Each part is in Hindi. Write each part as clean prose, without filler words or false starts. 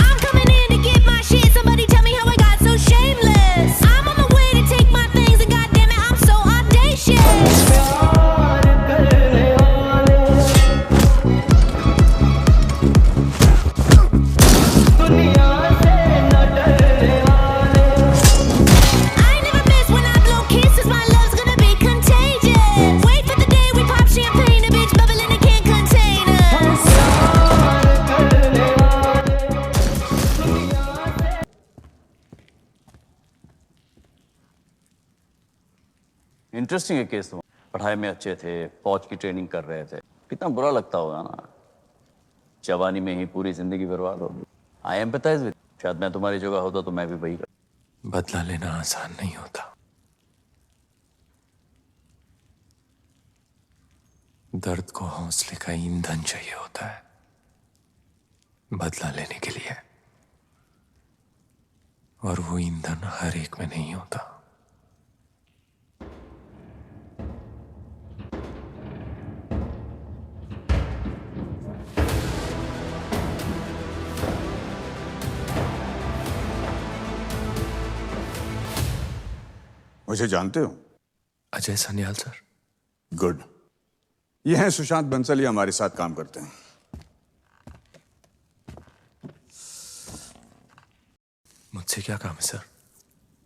I'm coming in to get my shit. Somebody tell me how I got so shameless. I'm on my way to take my things, and goddamn it, I'm so audacious. I never miss when I blow kisses. My love's gonna be contagious. Wait for the day we pop champagne, a bitch bubbling and can't contain us. Interesting है केस। तो पढ़ाई में अच्छे थे, फौज की ट्रेनिंग कर रहे थे। कितना बुरा लगता होगा ना, जवानी में ही पूरी जिंदगी बर्बाद होगी। आई एम्पैथाइज विद। शायद मैं तुम्हारी जगह होता तो मैं भी वही करता। बदला लेना आसान नहीं होता। दर्द को हौसले का ईंधन चाहिए होता है बदला लेने के लिए, और वो ईंधन हर एक में नहीं होता। मुझे जानते हो? अजय सन्याल सर। गुड। ये हैं सुशांत बंसल, ये हमारे साथ काम करते हैं। मुझसे क्या काम है सर?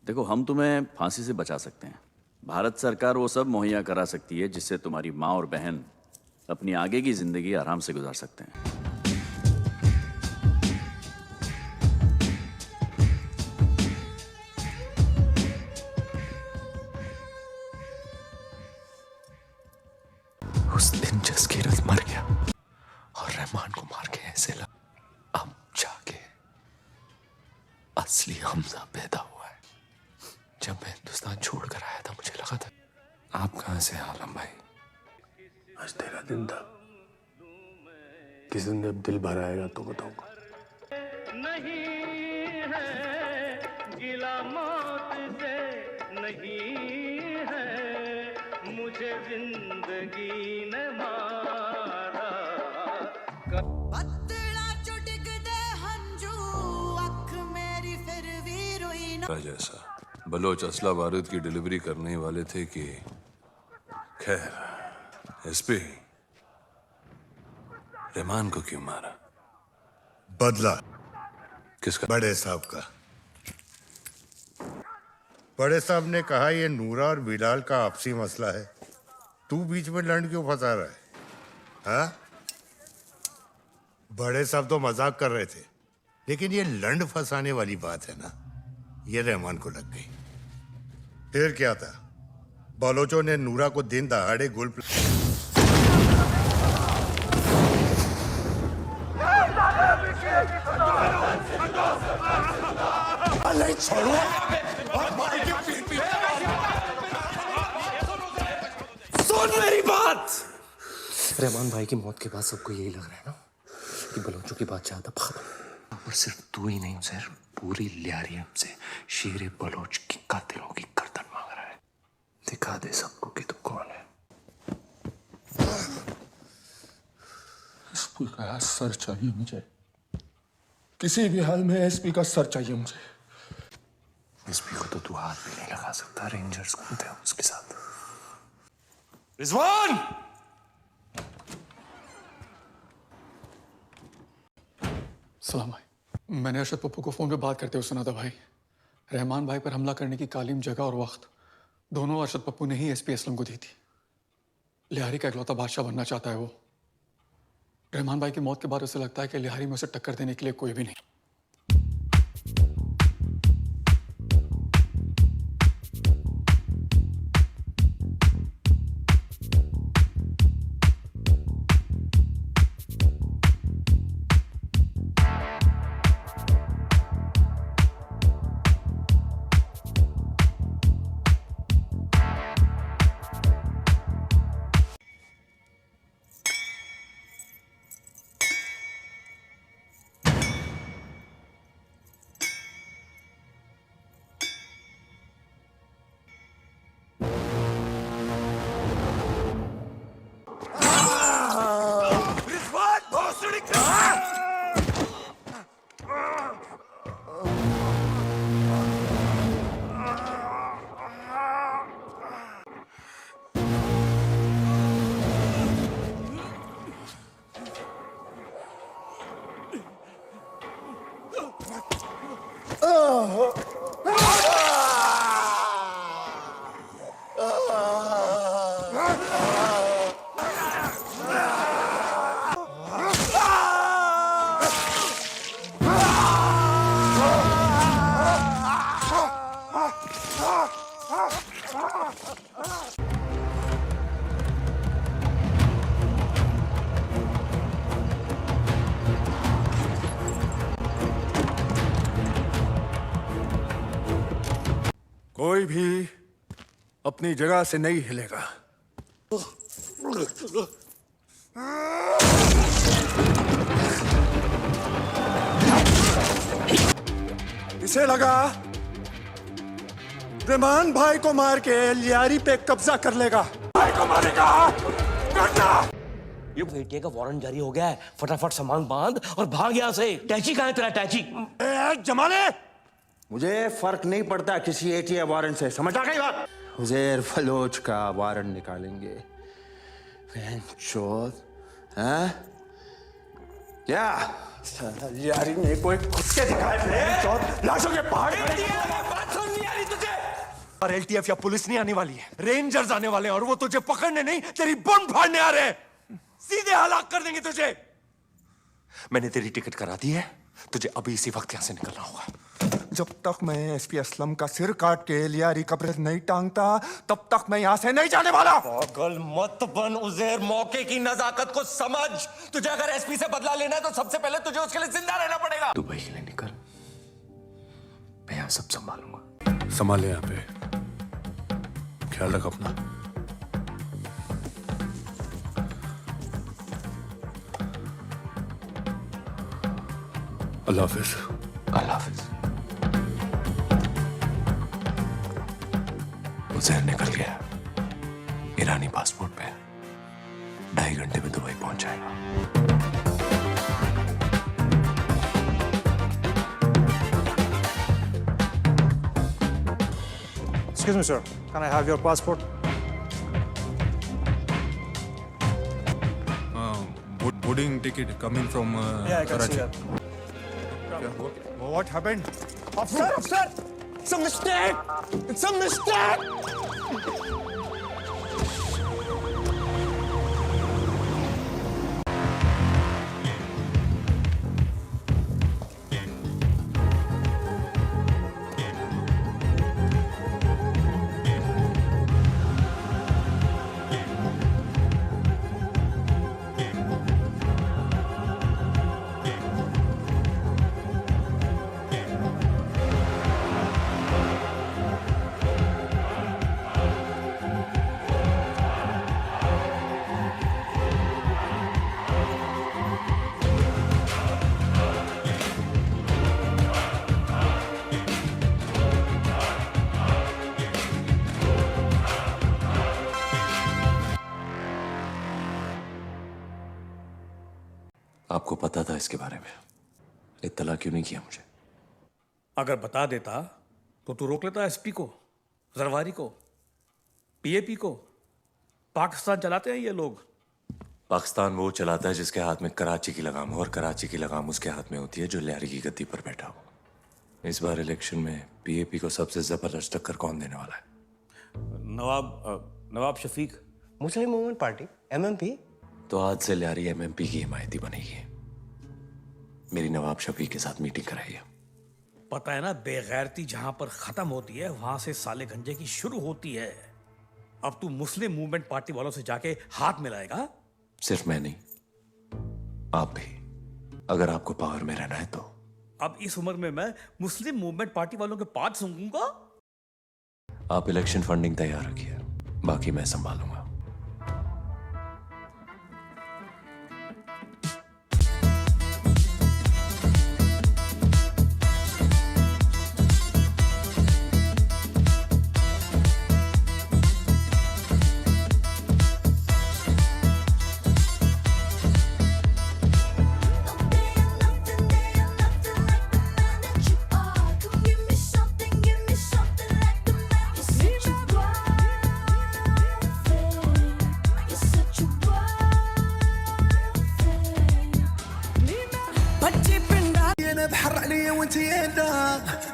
देखो, हम तुम्हें फांसी से बचा सकते हैं। भारत सरकार वो सब मुहैया करा सकती है जिससे तुम्हारी माँ और बहन अपनी आगे की जिंदगी आराम से गुजार सकते हैं। उस दिन जसकीरत मर गया और रहमान को मार के ऐसे लगा अब जाके असली हमजा पैदा हुआ है। जब मैं हिंदुस्तान छोड़कर आया था मुझे लगा था। आप कहां से हैं आलम भाई? आज तेरा दिन था। किस दिन जब दिल भर आएगा तो बताऊंगा। नहीं है गिला मौत से, नहीं है मुझे जिंदगी ने मारा। जैसा बलोच असला बारूद की डिलीवरी करने वाले थे कि खैर एसपी रहमान को क्यों मारा? बदला किसका? बड़े साहब का। बड़े साहब ने कहा ये नूरा और बिलाल का आपसी मसला है, तू बीच में लंड क्यों फंसा रहा है? हाँ? बड़े साहब तो मजाक कर रहे थे, लेकिन ये लंड फंसाने वाली बात है ना, ये रहमान को लग गई। फिर क्या था, बलोचों ने नूरा को दिन दहाड़े गोल छोड़ो। सुन मेरी बात। रहमान भाई की मौत के बाद सबको यही लग रहा है ना कि बलोचों की बात ज्यादा पागल। और सिर्फ तू ही नहीं सर, पूरी लियारी हमसे शेर बलोच की कातिलों की गर्दन मांग रहा है। दिखा दे सबको कि तू कौन है। एसपी का सर चाहिए मुझे, किसी भी हाल में एसपी का सर चाहिए मुझे। एसपी को तो तू हाथ भी नहीं लगा सकता, रेंजर्स घूमते हैं उसके साथ। रिजवान! सलाम भाई। मैंने अरशद पप्पू को फोन पे बात करते हुए सुना था भाई। रहमान भाई पर हमला करने की कालीम जगह और वक्त दोनों अरशद पप्पू ने ही एसपी असलम को दी थी। लिहारी का इकलौता बादशाह बनना चाहता है वो। रहमान भाई की मौत के बाद उसे लगता है कि लिहारी में उसे टक्कर देने के लिए कोई भी नहीं। कोई भी अपनी जगह से नहीं हिलेगा। इसे लगा रहमान भाई को मार के लियारी पे कब्जा कर लेगा। भाई को मारेगा, करना। ये बेटे का वारंट जारी हो गया है, फटाफट सामान बांध और भाग यहाँ से। टैची कहाँ है तेरा टैची? जमाले, मुझे फर्क नहीं पड़ता किसी एटीए वारंट से, समझ आ गई बात? उज़ैर फलोच का वारंट निकालेंगे। चौथ, हैं? क्या? यारी मेरे को एक कुत्ते दिखाए लाशों के पहाड़। बात सुन नहीं आ रही तुझे? और एलटीएफ या पुलिस नहीं आने वाली है, रेंजर्स आने वाले हैं और वो तुझे पकड़ने नहीं तेरी बम फाड़ने आ रहे हैं। सीधे हलाक कर देंगे तुझे। मैंने तेरी टिकट करा दी है, तुझे अभी इसी वक्त यहाँ से निकलना होगा। जब तक मैं एसपी असलम का सिर काट के लियारी कब्र नहीं टांगता तब तक मैं यहाँ से नहीं जाने वाला। पागल मत बन उज़ैर, मौके की नजाकत को समझ। तुझे अगर एसपी से बदला लेना है तो सबसे पहले तुझे उसके लिए जिंदा रहना पड़ेगा। दुबई के लिए निकल, मैं यहाँ सब संभालूंगा। संभाले यहाँ पे, ख्याल रख अपना। अल्लाह हाफिज। अल्लाह हाफिज। उज़ैर निकल गया ईरानी पासपोर्ट पे, 2.5 घंटे में दुबई पहुंच जाएगा। Excuse me, sir. Can I have your passport? Boarding ticket coming from Yeah, I can see that. What happened? Officer! It's a mistake! It's a mistake! आपको पता था इसके बारे में, इत्तला क्यों नहीं किया मुझे? अगर बता देता तो तू रोक लेता एसपी को, जरवारी को, पीएपी को। पाकिस्तान चलाते हैं ये लोग। पाकिस्तान वो चलाता है जिसके हाथ में कराची की लगाम हो, और कराची की लगाम उसके हाथ में होती है जो लियारी की गद्दी पर बैठा हो। इस बार इलेक्शन में पीएपी को सबसे जबरदस्त टक्कर कौन देने वाला है? नवाब शफीक, मुस्लिम मूवमेंट पार्टी, एमएमपी। तो आज से लियारी एमएमपी की हिमायती बनेगी। मेरी नवाब शफीक के साथ मीटिंग कराई है। पता है ना, बेगैरती जहां पर खत्म होती है वहां से साले गंजे की शुरू होती है। अब तू मुस्लिम मूवमेंट पार्टी वालों से जाके हाथ मिलाएगा? सिर्फ मैं नहीं, आप भी, अगर आपको पावर में रहना है तो। अब इस उम्र में मैं मुस्लिम मूवमेंट पार्टी वालों के बात सुनूंगा? आप इलेक्शन फंडिंग तैयार रखिए, बाकी मैं संभालूंगा।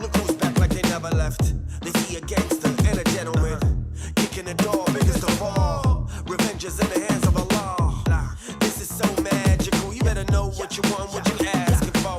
Look who's back like they never left. They see a gangster and a gentleman kicking the door, biggest of all. Revenge is in the hands of Allah. This is so magical. You better know what you want, what you asking for.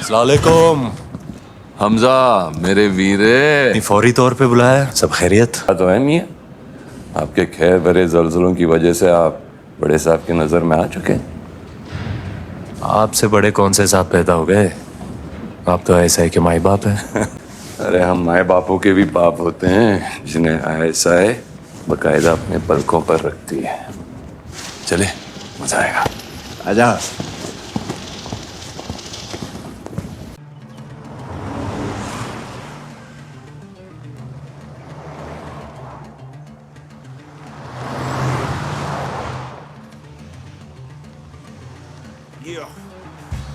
अस्सलामुअलैकुम हमजा मेरे वीरे फौरी तौर पे बुलाया सब खैरियत तो है मियां आपके खैर भरे जलजलों की वजह से आप बड़े साहब की नजर में आ चुके हैं। आपसे बड़े कौन से साहब पैदा हो गए आप तो ऐसा है कि माई बाप है अरे हम माए बापों के भी बाप होते हैं जिन्हें ऐसा है बकायदा अपने पलकों पर रखती है। चले मजा आएगा आजा। Yeah.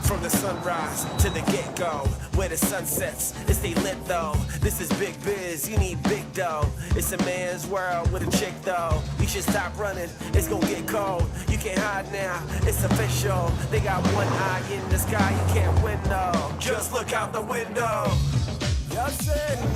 From the sunrise to the get-go, where the sun sets, it's they lit though. This is big biz, you need big dough. It's a man's world with a chick though. You should stop running, it's gonna get cold. You can't hide now, it's official. They got one eye in the sky, you can't win though. Just look out the window. Yes, and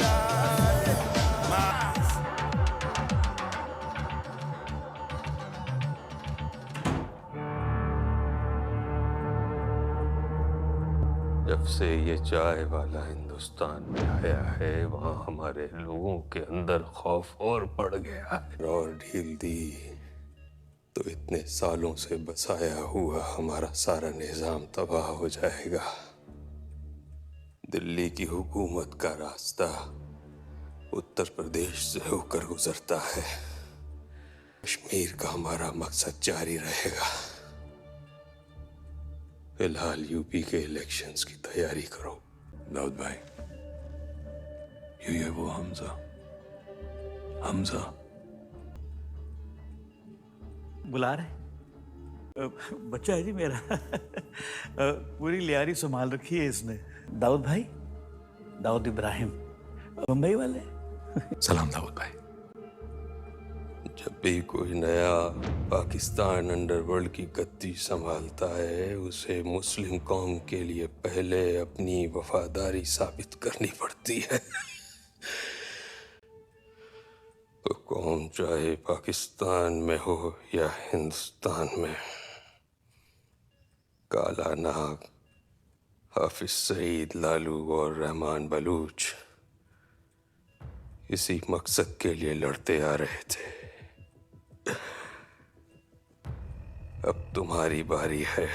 जब से ये चाय वाला हिंदुस्तान में आया है वहाँ हमारे लोगों के अंदर खौफ और बढ़ गया है और ढील दी तो इतने सालों से बसाया हुआ हमारा सारा निजाम तबाह हो जाएगा। दिल्ली की हुकूमत का रास्ता उत्तर प्रदेश से होकर गुजरता है। कश्मीर का हमारा मकसद जारी रहेगा। फिलहाल यूपी के इलेक्शंस की तैयारी करो। दाऊद भाई ये वो हमजा बुला रहे बच्चा है जी मेरा पूरी लियारी संभाल रखी है इसने। दाऊद भाई, दाऊद इब्राहिम मुंबई वाले। सलाम दाऊद भाई। जब भी कोई नया पाकिस्तान अंडरवर्ल्ड की गद्दी संभालता है उसे मुस्लिम कौम के लिए पहले अपनी वफादारी साबित करनी पड़ती है। तो कौम चाहे पाकिस्तान में हो या हिंदुस्तान में, काला नाग, हाफिज सईद, लालू और रहमान बलूच इसी मकसद के लिए लड़ते आ रहे थे। अब तुम्हारी बारी है।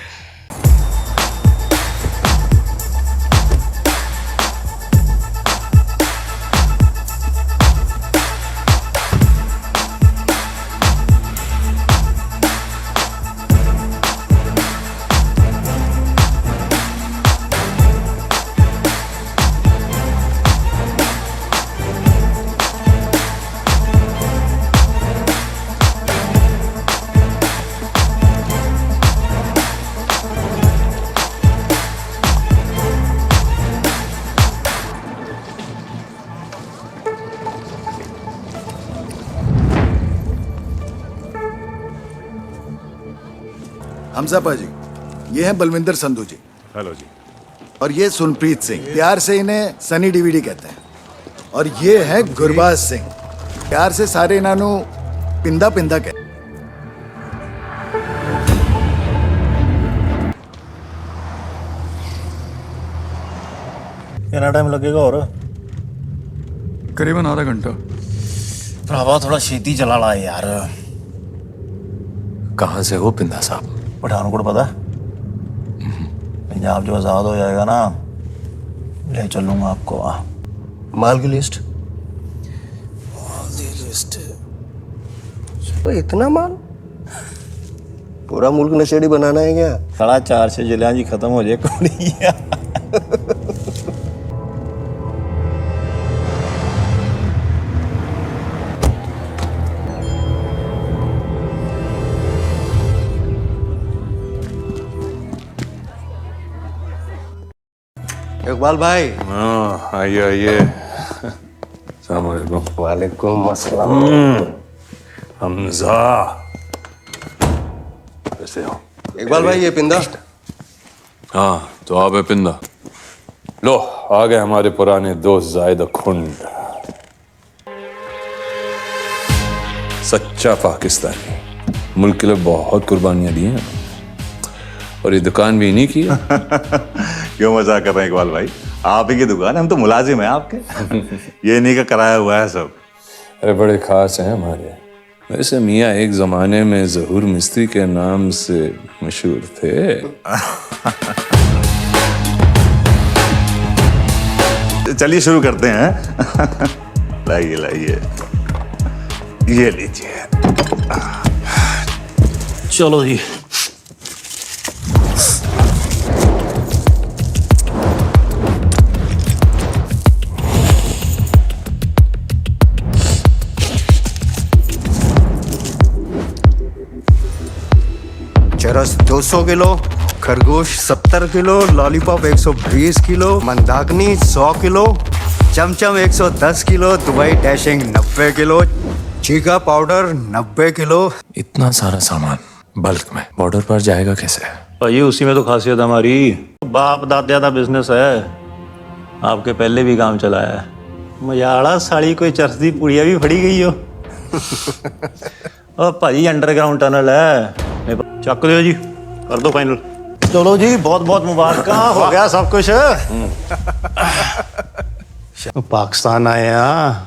हमजा पाजी, ये हैं बलविंदर संधू जी। हेलो जी। और ये सुनप्रीत सिंह, प्यार से इन्हें सनी डीवीडी कहते हैं। और ये है गुरबाज सिंह, प्यार से सारे इन्हों पिंदा पिंदा कहते हैं। कितना टाइम लगेगा और? करीबन आधा घंटा। भरावा थोड़ा छेती चला ला यार। कहाँ से हो पिंदा साहब? पठानकोट पता? पंजाब जो आजाद हो जाएगा ना ले चलूंगा आपको। माल की लिस्ट? माल की लिस्ट तो इतना माल पूरा मुल्क नशेड़ी बनाना है क्या? 4.5 से जिला जी खत्म हो जाए कुड़िया। इकबाल भाई। हाँ आइए आइए। वालेकुम अस्सलाम। हमजा कैसे हो? इकबाल भाई ये पिंदा। हाँ तो आप है पिंदा। लो आ गए हमारे पुराने दोस्त जायद खुंड। सच्चा पाकिस्तानी, मुल्क के लिए बहुत कुर्बानियां दी हैं और ये दुकान भी इन्हीं की है। क्यों मजाक कर रहे हैं इकबाल भाई? आप ही की दुकान है, हम तो मुलाजिम हैं आपके। ये इन्हीं का कराया हुआ है सब। अरे बड़े खास हैं हमारे। वैसे मियाँ एक जमाने में जहूर मिस्त्री के नाम से मशहूर थे। चलिए शुरू करते हैं। लाइए लाइए, ये लीजिए। चलो जी। चरस 200 किलो, खरगोश 70 kilo, lollipop 120 kilo, Mandakini 100 kilo, chamcham 110 kilo, Dubai dashing 90 kilo, चीका पाउडर 90 किलो। इतना सारा सामान बल्क में बॉर्डर पर जाएगा कैसे? भाई उसी में तो खासियत हमारी, बाप दादा का बिजनेस है, आपके पहले भी काम चलाया है। मजाड़ा साड़ी कोई चरसदी पुड़िया भी फड़ी गई हो। और भाई अंडरग्राउंड टनल है, चक दो जी, कर दो फाइनल। चलो जी, बहुत बहुत मुबारक, हो गया सब कुछ। पाकिस्तान आए हैं,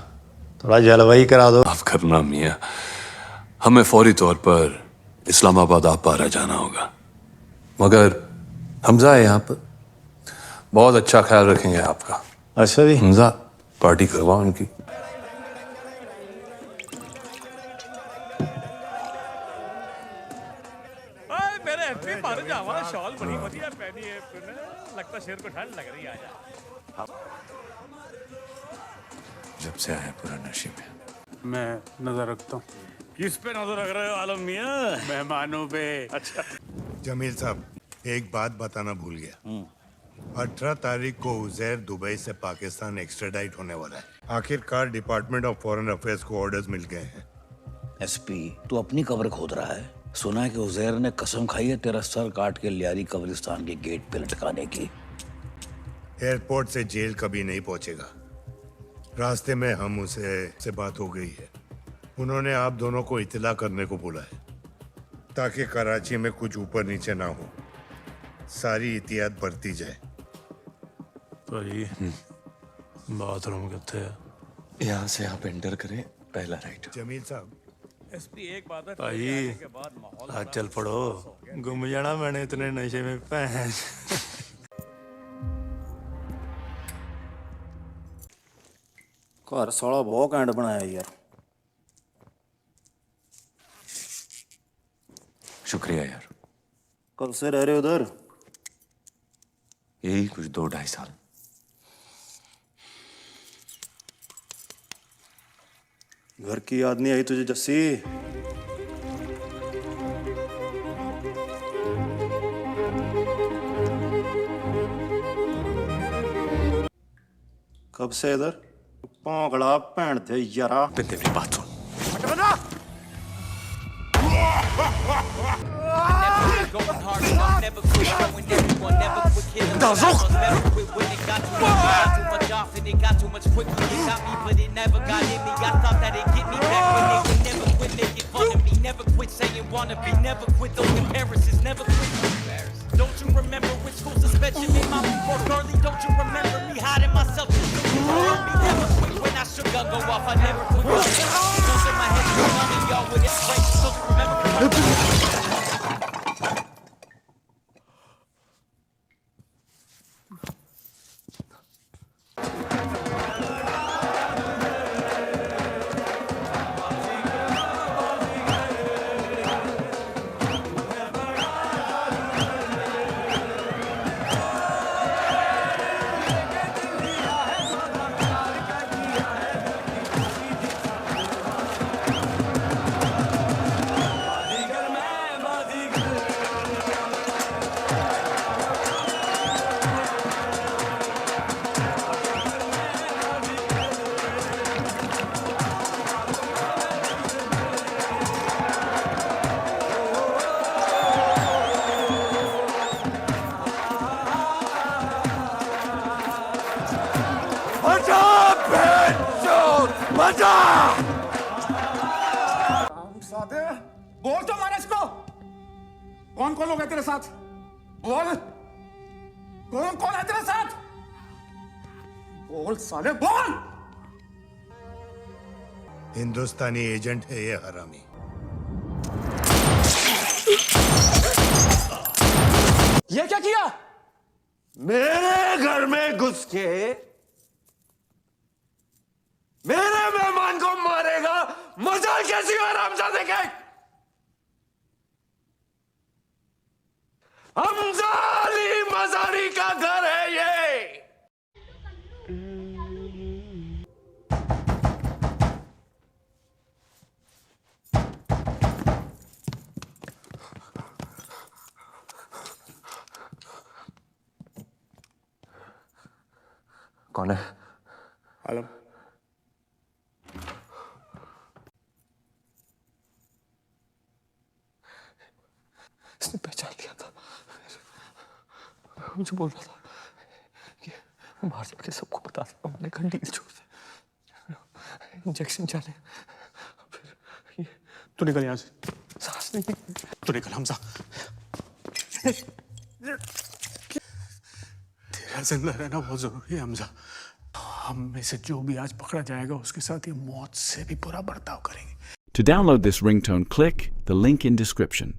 थोड़ा जलवाई करा दो। माफ करना मियाँ, हमें फौरी तौर पर इस्लामाबाद आप पारा जाना होगा, मगर हमजा है यहाँ पर, बहुत अच्छा ख्याल रखेंगे आपका। अच्छा जी। हमजा, पार्टी करवाओ उनकी। शॉल बड़ी बढ़िया पहनी है, लगता शेर को ठंड लग रही है। आजा। जब से आए पूरा नशे में। मैं नजर रखता हूँ। किस पे नजर रख रहे हो आलम मियाँ? मेहमानों पे। अच्छा जमील साहब, एक बात बताना भूल गया। 18 तारीख को उजैर दुबई से पाकिस्तान एक्स्ट्राडाइट होने वाला है। आखिरकार डिपार्टमेंट ऑफ फॉरेन अफेयर्स को ऑर्डर्स मिल गए हैं। एसपी, तू अपनी कब्र खोद रहा है। सुना है कि उजैर ने कसम खाई है तेरा सर काट के लियारी कब्रिस्तान के गेट पे लटकाने की। एयरपोर्ट से जेल कभी नहीं पहुंचेगा। रास्ते में हम से बात हो गई है। उन्होंने आप दोनों को इत्तला करने को बोला है, ताकि कराची में कुछ ऊपर नीचे ना हो, सारी एहतियात बरती जाए। भाई बाथरूम कितने है? यहाँ से आप एंटर करें, पहला राइट। जमील साहब, एसपी एक बात है, भाई आज चल पड़ो, गुम जाना मैंने इतने नशे में। पहन घर साला बहुत कैंट बनाया यार। शुक्रिया यार। कब से रह रहे हो उधर? यही कुछ 2-2.5 साल। घर की याद नहीं आई तुझे जस्सी? कब से इधर? पागड़ा भैन थे यारा। तेरी बात सुन। Don't you remember when school suspension made my feet more girly? Don't you remember me hiding myself? Never quit when I should gun go off. I never quit. Guns in my head, none of y'all with it. Wait, don't you remember? सादे बोल तो मारे इसको। कौन कौन लोग हैं तेरे साथ? बोल, कौन कौन है तेरे साथ? बोल साले बोल। हिंदुस्तानी एजेंट है ये हरामी। ये क्या किया? मेरे घर में घुस के मेरे मेहमान को मारेगा। मजाल कैसी हो हरामजादे के? हमजाली मजारी का घर है ये। कौन है? आलम। इसने पहचान लिया था। मुझे बोल रहा था कि बाहर जाके सबको बता सकता हूँ। मैंने कहा डील छोड़ दे, इंजेक्शन चले। फिर तू निकल यहाँ से। सांस नहीं। तू निकल हमजा। तेरा जिंदा रहना बहुत जरूरी है हमजा। हम में से जो भी आज पकड़ा जाएगा उसके साथ ये मौत से भी बुरा बर्ताव करेंगे। To download this ringtone, click the link in description.